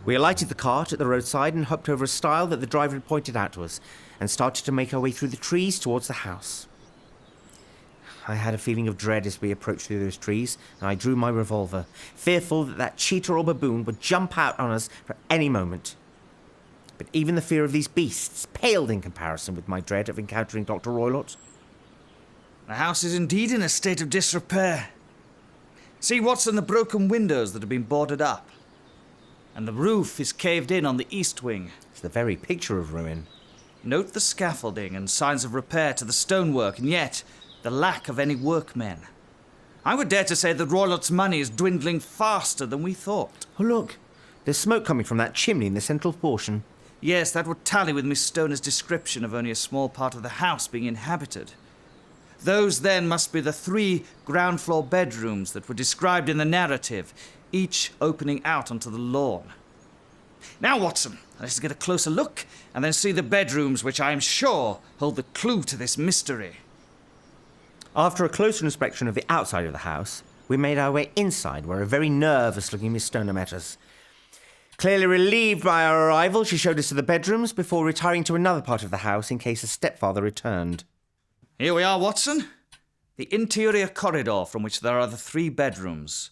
We alighted the cart at the roadside and hopped over a stile that the driver had pointed out to us, and started to make our way through the trees towards the house. I had a feeling of dread as we approached through those trees, and I drew my revolver, fearful that cheetah or baboon would jump out on us for any moment. But even the fear of these beasts paled in comparison with my dread of encountering Dr. Roylott. The house is indeed in a state of disrepair. See, Watson, the broken windows that have been boarded up. And the roof is caved in on the east wing. It's the very picture of ruin. Note the scaffolding and signs of repair to the stonework, and yet the lack of any workmen. I would dare to say that Roylott's money is dwindling faster than we thought. Oh, look. There's smoke coming from that chimney in the central portion. Yes, that would tally with Miss Stoner's description of only a small part of the house being inhabited. Those, then, must be the 3 ground-floor bedrooms that were described in the narrative, each opening out onto the lawn. Now, Watson, let's get a closer look, and then see the bedrooms which I am sure hold the clue to this mystery. After a closer inspection of the outside of the house, we made our way inside, where a very nervous-looking Miss Stoner met us. Clearly relieved by our arrival, she showed us to the bedrooms before retiring to another part of the house in case a stepfather returned. Here we are, Watson. The interior corridor from which there are the 3 bedrooms.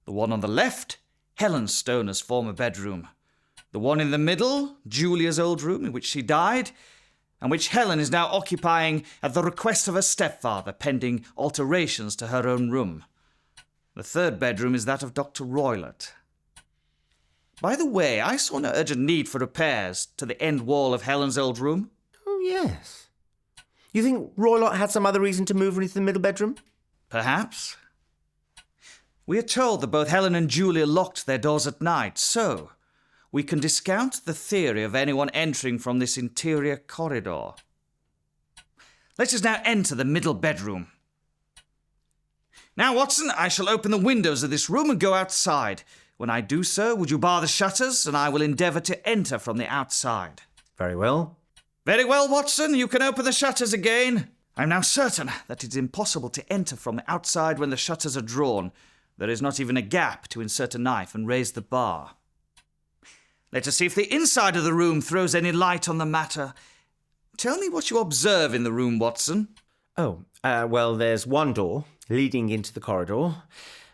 The one on the left, Helen Stoner's former bedroom. The one in the middle, Julia's old room in which she died, and which Helen is now occupying at the request of her stepfather, pending alterations to her own room. The 3rd bedroom is that of Dr. Roylott. By the way, I saw no urgent need for repairs to the end wall of Helen's old room. Oh, yes. You think Roylott had some other reason to move into the middle bedroom? Perhaps. We are told that both Helen and Julia locked their doors at night, so we can discount the theory of anyone entering from this interior corridor. Let us now enter the middle bedroom. Now, Watson, I shall open the windows of this room and go outside. When I do so, would you bar the shutters, and I will endeavour to enter from the outside. Very well. Very well, Watson, you can open the shutters again. I'm now certain that it is impossible to enter from the outside when the shutters are drawn. There is not even a gap to insert a knife and raise the bar. Let us see if the inside of the room throws any light on the matter. Tell me what you observe in the room, Watson. Well, there's one door leading into the corridor,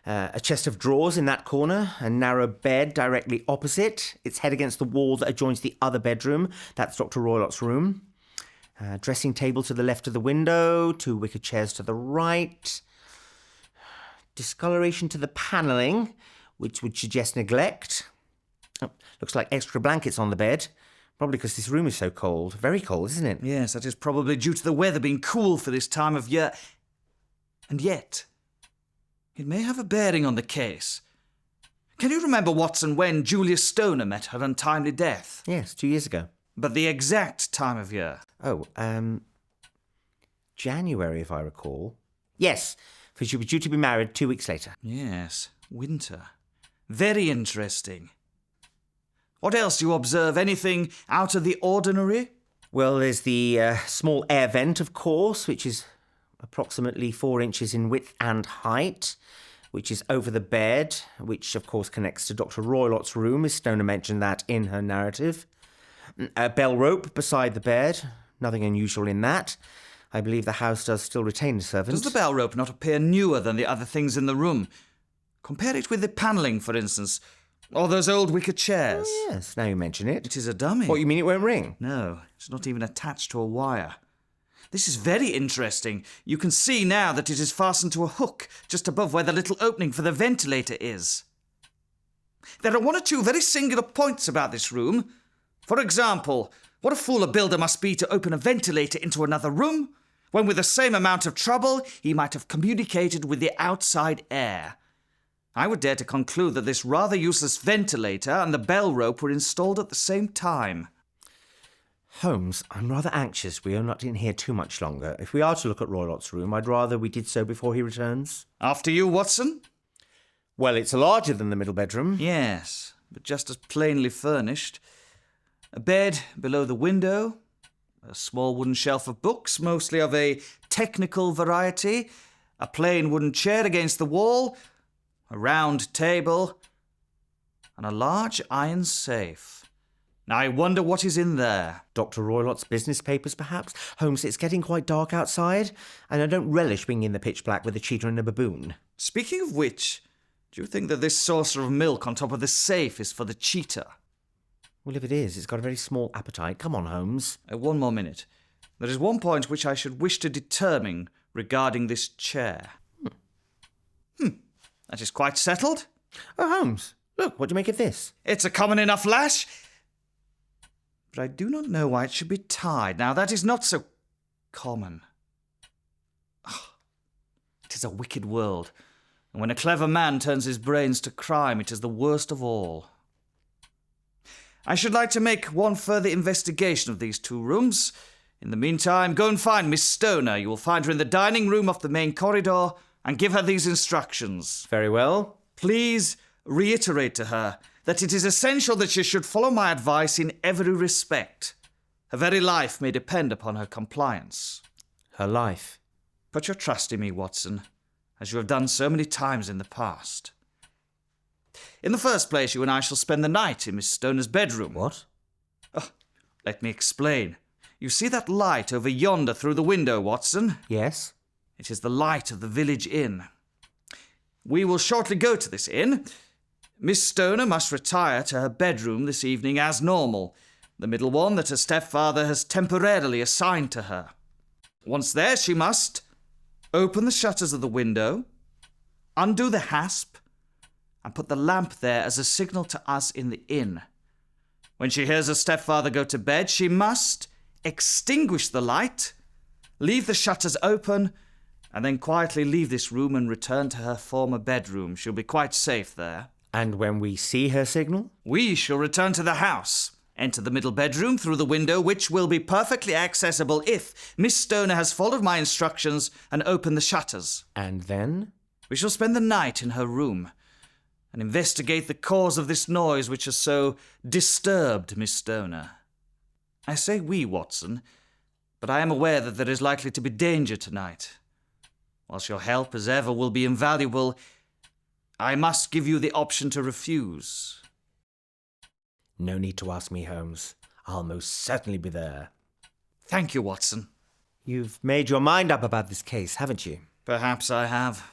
a chest of drawers in that corner, a narrow bed directly opposite, its head against the wall that adjoins the other bedroom. That's Dr. Roylott's room. Dressing table to the left of the window, 2 wicker chairs to the right. Discoloration to the panelling, which would suggest neglect. Oh, looks like extra blankets on the bed. Probably because this room is so cold. Very cold, isn't it? Yes, that is probably due to the weather being cool for this time of year. And yet, it may have a bearing on the case. Can you remember, Watson, when Julia Stoner met her untimely death? Yes, 2 years ago. But the exact time of year? January, if I recall. Yes, for she was due to be married 2 weeks later. Yes, winter. Very interesting. What else do you observe? Anything out of the ordinary? Well, there's the small air vent, of course, which is approximately 4 inches in width and height, which is over the bed, which, of course, connects to Dr. Roylott's room, as Stoner mentioned that in her narrative. A bell rope beside the bed. Nothing unusual in that. I believe the house does still retain a servant. Does the bell rope not appear newer than the other things in the room? Compare it with the panelling, for instance, or those old wicker chairs. Oh, yes, now you mention it. It is a dummy. What, you mean it won't ring? No, it's not even attached to a wire. This is very interesting. You can see now that it is fastened to a hook just above where the little opening for the ventilator is. There are 1 or 2 very singular points about this room. For example, what a fool a builder must be to open a ventilator into another room, when with the same amount of trouble he might have communicated with the outside air. I would dare to conclude that this rather useless ventilator and the bell rope were installed at the same time. Holmes, I'm rather anxious we are not in here too much longer. If we are to look at Roylott's room, I'd rather we did so before he returns. After you, Watson? Well, it's larger than the middle bedroom. Yes, but just as plainly furnished. A bed below the window, a small wooden shelf of books, mostly of a technical variety, a plain wooden chair against the wall, a round table, and a large iron safe. Now I wonder what is in there. Dr. Roylott's business papers, perhaps? Holmes, it's getting quite dark outside, and I don't relish being in the pitch black with a cheetah and a baboon. Speaking of which, do you think that this saucer of milk on top of the safe is for the cheetah? Well, if it is, it's got a very small appetite. Come on, Holmes. One more minute. There is one point which I should wish to determine regarding this chair. That is quite settled. Oh, Holmes, look, what do you make of this? It's a common enough lash. But I do not know why it should be tied. Now, that is not so common. It is a wicked world. And when a clever man turns his brains to crime, it is the worst of all. I should like to make one further investigation of these two rooms. In the meantime, go and find Miss Stoner. You will find her in the dining room off the main corridor, and give her these instructions. Very well. Please reiterate to her that it is essential that she should follow my advice in every respect. Her very life may depend upon her compliance. Her life? Put your trust in me, Watson, as you have done so many times in the past. In the first place, you and I shall spend the night in Miss Stoner's bedroom. What? Let me explain. You see that light over yonder through the window, Watson? Yes. It is the light of the village inn. We will shortly go to this inn. Miss Stoner must retire to her bedroom this evening as normal, the middle one that her stepfather has temporarily assigned to her. Once there, she must open the shutters of the window, undo the hasp, and put the lamp there as a signal to us in the inn. When she hears her stepfather go to bed, she must extinguish the light, leave the shutters open, and then quietly leave this room and return to her former bedroom. She'll be quite safe there. And when we see her signal? We shall return to the house, enter the middle bedroom through the window, which will be perfectly accessible if Miss Stoner has followed my instructions and opened the shutters. And then? We shall spend the night in her room and investigate the cause of this noise which has so disturbed Miss Stoner. I say we, Watson, but I am aware that there is likely to be danger tonight. Whilst your help, as ever, will be invaluable, I must give you the option to refuse. No need to ask me, Holmes. I'll most certainly be there. Thank you, Watson. You've made your mind up about this case, haven't you? Perhaps I have.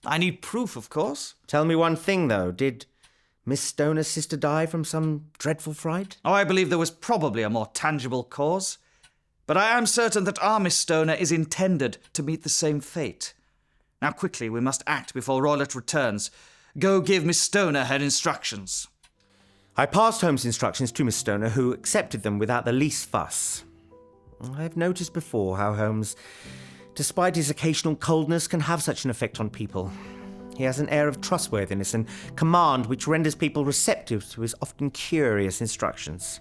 I need proof, of course. Tell me one thing, though. Did Miss Stoner's sister die from some dreadful fright? I believe there was probably a more tangible cause. But I am certain that our Miss Stoner is intended to meet the same fate. Now quickly, we must act before Roylott returns. Go give Miss Stoner her instructions. I passed Holmes' instructions to Miss Stoner, who accepted them without the least fuss. I've noticed before how Holmes, despite his occasional coldness, can have such an effect on people. He has an air of trustworthiness and command which renders people receptive to his often curious instructions.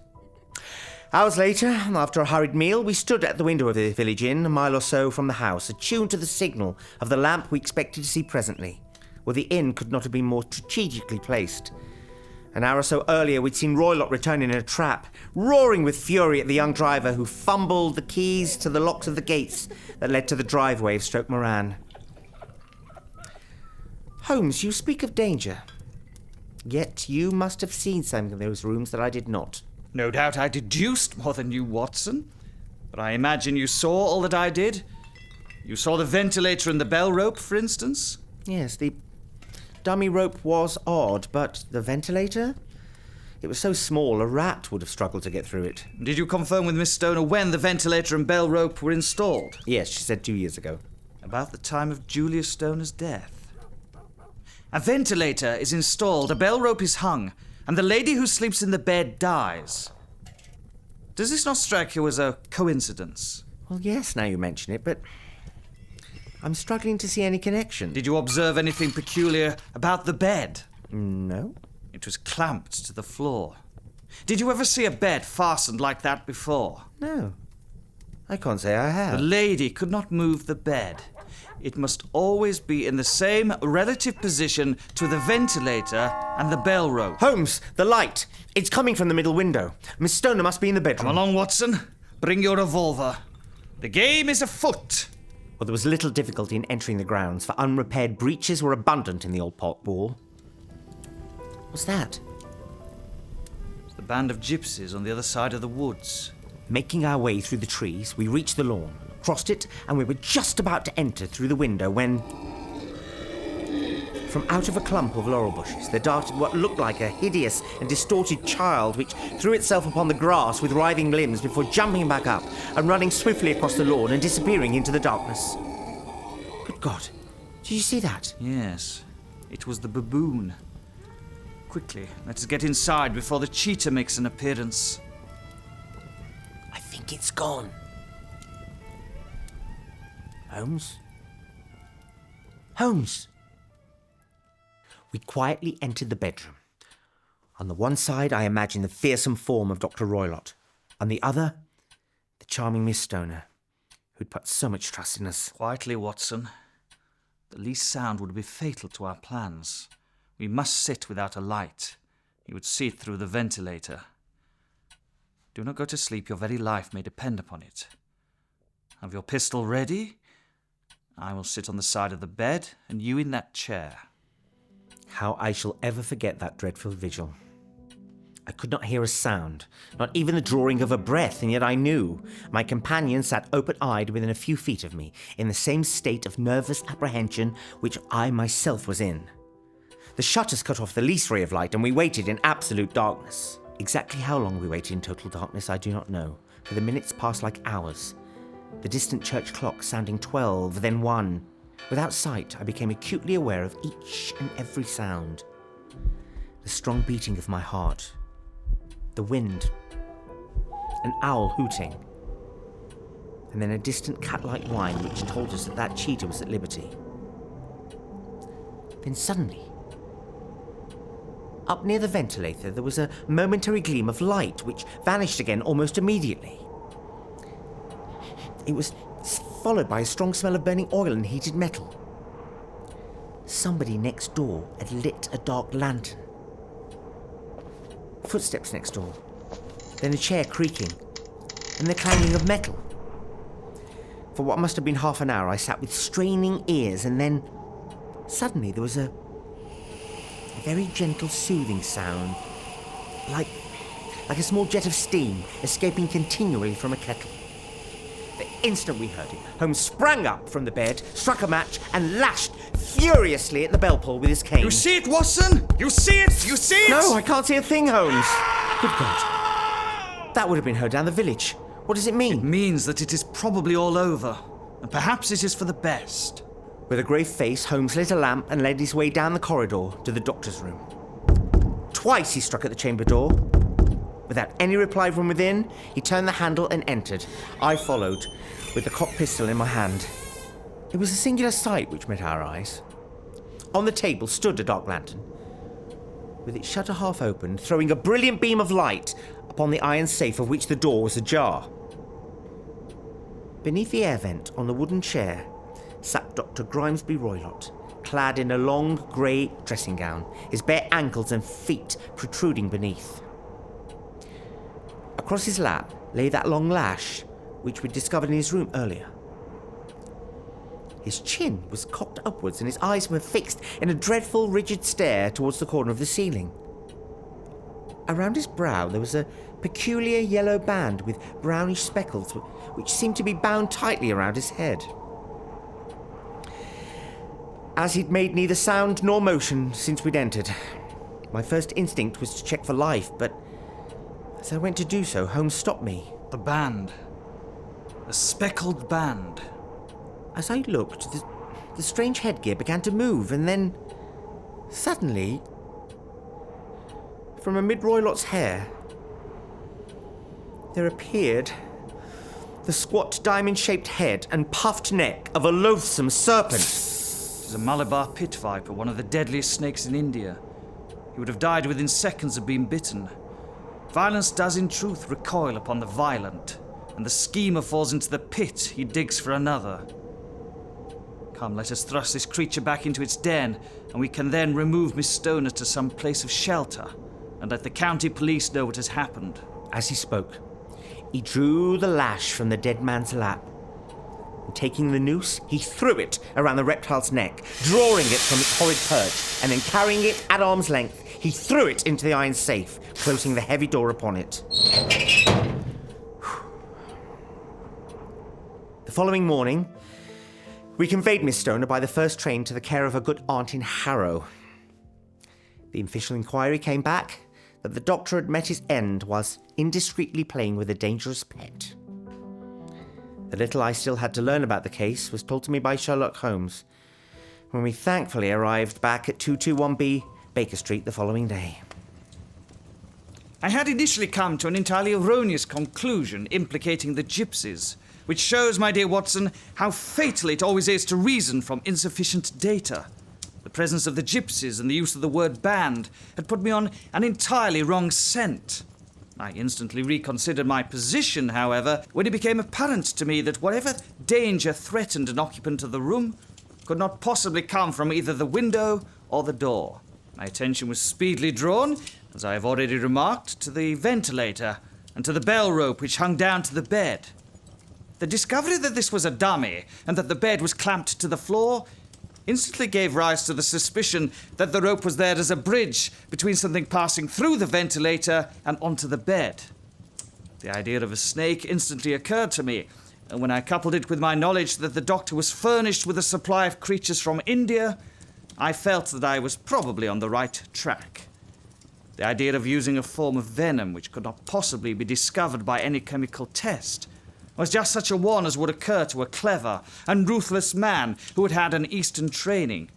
Hours later, after a hurried meal, we stood at the window of the village inn, a mile or so from the house, attuned to the signal of the lamp we expected to see presently, where the inn could not have been more strategically placed. An hour or so earlier, we'd seen Roylott returning in a trap, roaring with fury at the young driver who fumbled the keys to the locks of the gates that led to the driveway of Stoke Moran. Holmes, you speak of danger. Yet you must have seen something in those rooms that I did not. No doubt I deduced more than you, Watson. But I imagine you saw all that I did. You saw the ventilator and the bell rope, for instance? Yes, the dummy rope was odd, but the ventilator? It was so small, a rat would have struggled to get through it. Did you confirm with Miss Stoner when the ventilator and bell rope were installed? Yes, she said 2 years ago. About the time of Julius Stoner's death. A ventilator is installed, a bell rope is hung, and the lady who sleeps in the bed dies. Does this not strike you as a coincidence? Well, yes, now you mention it, but I'm struggling to see any connection. Did you observe anything peculiar about the bed? No. It was clamped to the floor. Did you ever see a bed fastened like that before? No. I can't say I have. The lady could not move the bed. It must always be in the same relative position to the ventilator and the bell rope. Holmes, the light! It's coming from the middle window. Miss Stoner must be in the bedroom. Come along, Watson. Bring your revolver. The game is afoot. Well, there was little difficulty in entering the grounds, for unrepaired breaches were abundant in the old park wall. What's that? The band of gypsies on the other side of the woods. Making our way through the trees, we reached the lawn, crossed it, and we were just about to enter through the window when... From out of a clump of laurel bushes, there darted what looked like a hideous and distorted child which threw itself upon the grass with writhing limbs before jumping back up and running swiftly across the lawn and disappearing into the darkness. Good God, did you see that? Yes, it was the baboon. Quickly, let us get inside before the cheetah makes an appearance. I think it's gone. Holmes? Holmes! We quietly entered the bedroom. On the one side, I imagined the fearsome form of Dr. Roylott. On the other, the charming Miss Stoner, who'd put so much trust in us. Quietly, Watson. The least sound would be fatal to our plans. We must sit without a light. He would see it through the ventilator. Do not go to sleep. Your very life may depend upon it. Have your pistol ready? I will sit on the side of the bed, and you in that chair. How I shall ever forget that dreadful vigil. I could not hear a sound, not even the drawing of a breath, and yet I knew. My companion sat open-eyed within a few feet of me, in the same state of nervous apprehension which I myself was in. The shutters cut off the least ray of light, and we waited in absolute darkness. Exactly how long we waited in total darkness I do not know, for the minutes passed like hours, the distant church clock sounding 12, then 1. Without sight, I became acutely aware of each and every sound. The strong beating of my heart, the wind, an owl hooting, and then a distant cat-like whine which told us that cheetah was at liberty. Then suddenly, up near the ventilator, there was a momentary gleam of light which vanished again almost immediately. It was followed by a strong smell of burning oil and heated metal. Somebody next door had lit a dark lantern. Footsteps next door, then a chair creaking, and the clanging of metal. For what must have been half an hour, I sat with straining ears, and then suddenly there was a very gentle, soothing sound, like a small jet of steam escaping continually from a kettle. The instant we heard it, Holmes sprang up from the bed, struck a match, and lashed furiously at the bell pull with his cane. You see it, Watson? You see it? You see it? No, I can't see a thing, Holmes. Good God. That would have been heard down the village. What does it mean? It means that it is probably all over, and perhaps it is for the best. With a grave face, Holmes lit a lamp and led his way down the corridor to the doctor's room. Twice he struck at the chamber door. Without any reply from within, he turned the handle and entered. I followed, with the cocked pistol in my hand. It was a singular sight which met our eyes. On the table stood a dark lantern, with its shutter half open, throwing a brilliant beam of light upon the iron safe of which the door was ajar. Beneath the air vent, on the wooden chair, sat Dr. Grimesby Roylott, clad in a long grey dressing gown, his bare ankles and feet protruding beneath. Across his lap lay that long lash which we'd discovered in his room earlier. His chin was cocked upwards and his eyes were fixed in a dreadful, rigid stare towards the corner of the ceiling. Around his brow there was a peculiar yellow band with brownish speckles which seemed to be bound tightly around his head. As he'd made neither sound nor motion since we'd entered, my first instinct was to check for life, but as I went to do so, Holmes stopped me. The band. The speckled band. As I looked, the strange headgear began to move, and then, suddenly, from amid Roylott's hair, there appeared the squat diamond-shaped head and puffed neck of a loathsome serpent. It is a Malabar pit viper, one of the deadliest snakes in India. He would have died within seconds of being bitten. Violence does in truth recoil upon the violent, and the schemer falls into the pit he digs for another. Come, let us thrust this creature back into its den, and we can then remove Miss Stoner to some place of shelter, and let the county police know what has happened. As he spoke, he drew the lash from the dead man's lap, And taking the noose, he threw it around the reptile's neck, drawing it from its horrid perch, and then carrying it at arm's length, he threw it into the iron safe, closing the heavy door upon it. The following morning, we conveyed Miss Stoner by the first train to the care of her good aunt in Harrow. The official inquiry came back that the doctor had met his end whilst indiscreetly playing with a dangerous pet. The little I still had to learn about the case was told to me by Sherlock Holmes, when we thankfully arrived back at 221B Baker Street the following day. I had initially come to an entirely erroneous conclusion implicating the gypsies, which shows, my dear Watson, how fatal it always is to reason from insufficient data. The presence of the gypsies and the use of the word band had put me on an entirely wrong scent. I instantly reconsidered my position, however, when it became apparent to me that whatever danger threatened an occupant of the room could not possibly come from either the window or the door. My attention was speedily drawn, as I have already remarked, to the ventilator and to the bell rope which hung down to the bed. The discovery that this was a dummy and that the bed was clamped to the floor instantly gave rise to the suspicion that the rope was there as a bridge between something passing through the ventilator and onto the bed. The idea of a snake instantly occurred to me, and when I coupled it with my knowledge that the doctor was furnished with a supply of creatures from India, I felt that I was probably on the right track. The idea of using a form of venom which could not possibly be discovered by any chemical test was just such a one as would occur to a clever and ruthless man who had had an Eastern training.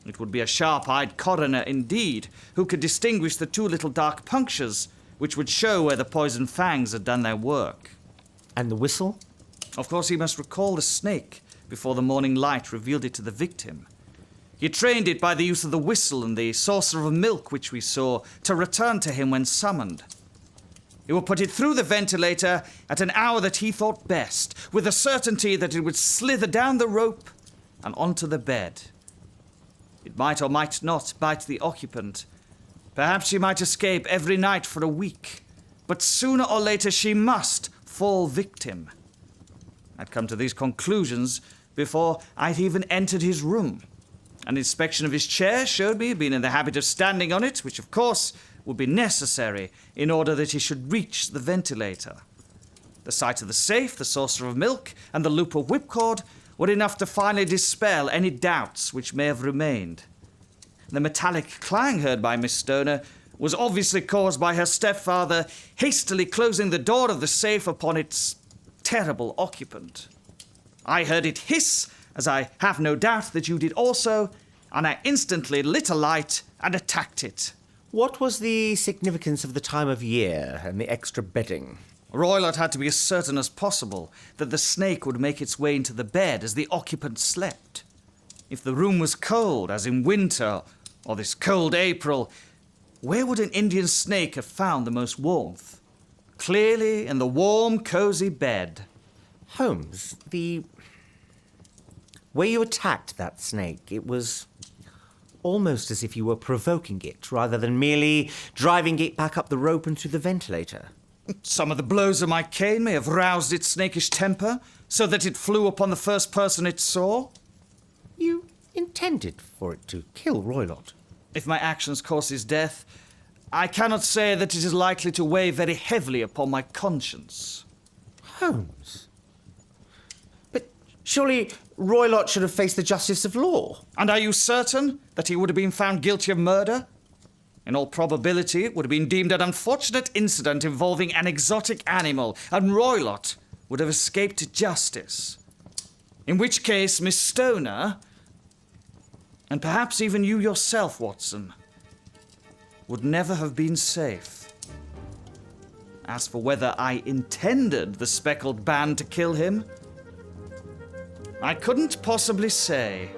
It would be a sharp-eyed coroner indeed, who could distinguish the two little dark punctures which would show where the poison fangs had done their work. And the whistle? Of course, he must recall the snake before the morning light revealed it to the victim. He trained it by the use of the whistle and the saucer of milk which we saw to return to him when summoned. He would put it through the ventilator at an hour that he thought best, with the certainty that it would slither down the rope and onto the bed. It might or might not bite the occupant. Perhaps she might escape every night for a week, but sooner or later she must fall victim. I'd come to these conclusions before I'd even entered his room. An inspection of his chair showed me he'd been in the habit of standing on it, which of course would be necessary in order that he should reach the ventilator. The sight of the safe, the saucer of milk, and the loop of whipcord were enough to finally dispel any doubts which may have remained. The metallic clang heard by Miss Stoner was obviously caused by her stepfather hastily closing the door of the safe upon its terrible occupant. I heard it hiss, as I have no doubt that you did also, and I instantly lit a light and attacked it. What was the significance of the time of year and the extra bedding? Roylott had to be as certain as possible that the snake would make its way into the bed as the occupant slept. If the room was cold, as in winter, or this cold April, where would an Indian snake have found the most warmth? Clearly in the warm, cosy bed. Holmes, the way you attacked that snake, it was almost as if you were provoking it, rather than merely driving it back up the rope and through the ventilator. Some of the blows of my cane may have roused its snakish temper, so that it flew upon the first person it saw. You intended for it to kill Roylott. If my actions caused his death, I cannot say that it is likely to weigh very heavily upon my conscience. Holmes? But surely Roylott should have faced the justice of law. And are you certain that he would have been found guilty of murder? In all probability, it would have been deemed an unfortunate incident involving an exotic animal, and Roylott would have escaped justice. In which case, Miss Stoner, and perhaps even you yourself, Watson, would never have been safe. As for whether I intended the Speckled band to kill him, I couldn't possibly say.